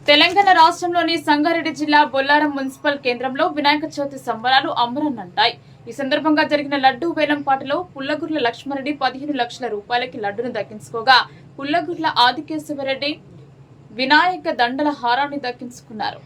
తెలంగాణ రాష్ట్రంలోని సంగారెడ్డి జిల్లా బొల్లారం మున్సిపల్ కేంద్రంలో వినాయక చవితి సంబరాలు అంబరాన్నంటాయి. ఈ సందర్భంగా జరిగిన లడ్డూ వేలం పాటలో పుల్లగుర్ల లక్ష్మారెడ్డి 15 లక్షల రూపాయలకి లడ్డును దక్కించుకోగా పుల్లగుర్ల ఆదికేశవరెడ్డి వినాయక దండల హారాన్ని దక్కించుకున్నారు.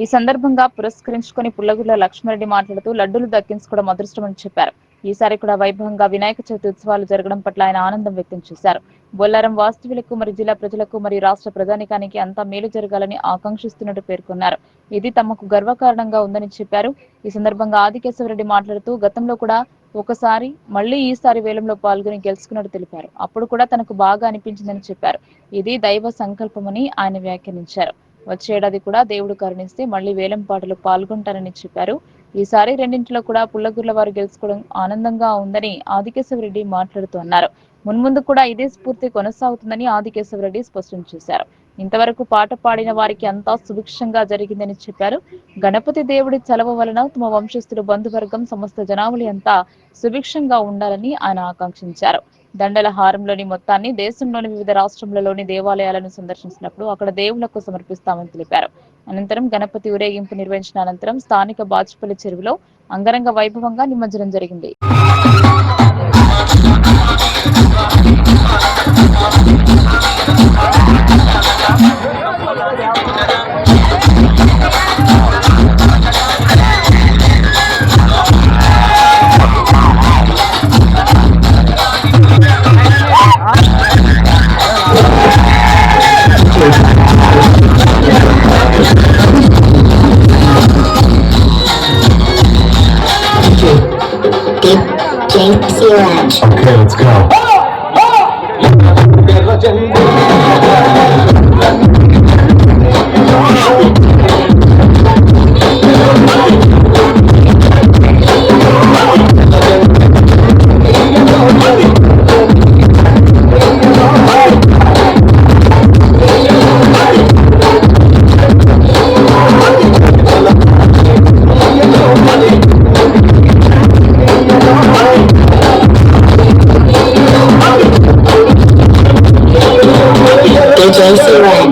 ఈ సందర్భంగా పురస్కరించుకుని పుల్లగుర్ల లక్ష్మారెడ్డి మాట్లాడుతూ లడ్డూలు దక్కించుకోవడం అదృష్టమని చెప్పారు. ఈసారి కూడా వైభవంగా వినాయక చవితి ఉత్సవాలు జరగడం పట్ల ఆయన ఆనందం వ్యక్తం చేశారు. బొల్లారం వాస్తవ్యులకు మరియు జిల్లా ప్రజలకు మరియు రాష్ట్ర ప్రజానికానికి అంతా మేలు జరగాలని ఆకాంక్షిస్తున్నట్టు పేర్కొన్నారు. ఇది తమకు గర్వకారణంగా ఉందని చెప్పారు. ఈ సందర్భంగా ఆదికేశవరెడ్డి మాట్లాడుతూ గతంలో కూడా ఒకసారి మళ్లీ ఈసారి వేలంలో పాల్గొని గెలుచుకున్నట్టు తెలిపారు. అప్పుడు కూడా తనకు బాగా అనిపించిందని చెప్పారు. ఇది దైవ సంకల్పమని ఆయన వ్యాఖ్యానించారు. వచ్చే ఏడాది కూడా దేవుడు కరుణిస్తే మళ్లీ వేలం పాటలు పాల్గొంటారని చెప్పారు. ఈసారి రెండింటిలో కూడా పుల్లగుర్ల వారు గెలుచుకోవడం ఆనందంగా ఉందని ఆదికేశవరెడ్డి మాట్లాడుతూ అన్నారు. మున్ముందు కూడా ఇదే స్ఫూర్తి కొనసాగుతుందని ఆదికేశవరెడ్డి స్పష్టం చేశారు. ఇంతవరకు పాట పాడిన వారికి అంతా సుభిక్షంగా జరిగిందని చెప్పారు. గణపతి దేవుడి చలవ వలన తమ వంశస్థులు బంధువర్గం సమస్త జనావళి అంతా సుభిక్షంగా ఉండాలని ఆయన ఆకాంక్షించారు. దండల హారంలోని మొత్తాన్ని దేశంలోని వివిధ రాష్ట్రాలలోని దేవాలయాలను సందర్శించినప్పుడు అక్కడ దేవుళ్లకు సమర్పిస్తామని తెలిపారు. అనంతరం గణపతి ఊరేగింపు నిర్వహించిన అనంతరం స్థానిక బాచుపల్లి చెరువులో అంగరంగ వైభవంగా నిమజ్జనం జరిగింది. Okay, let's go. DJ Siraj.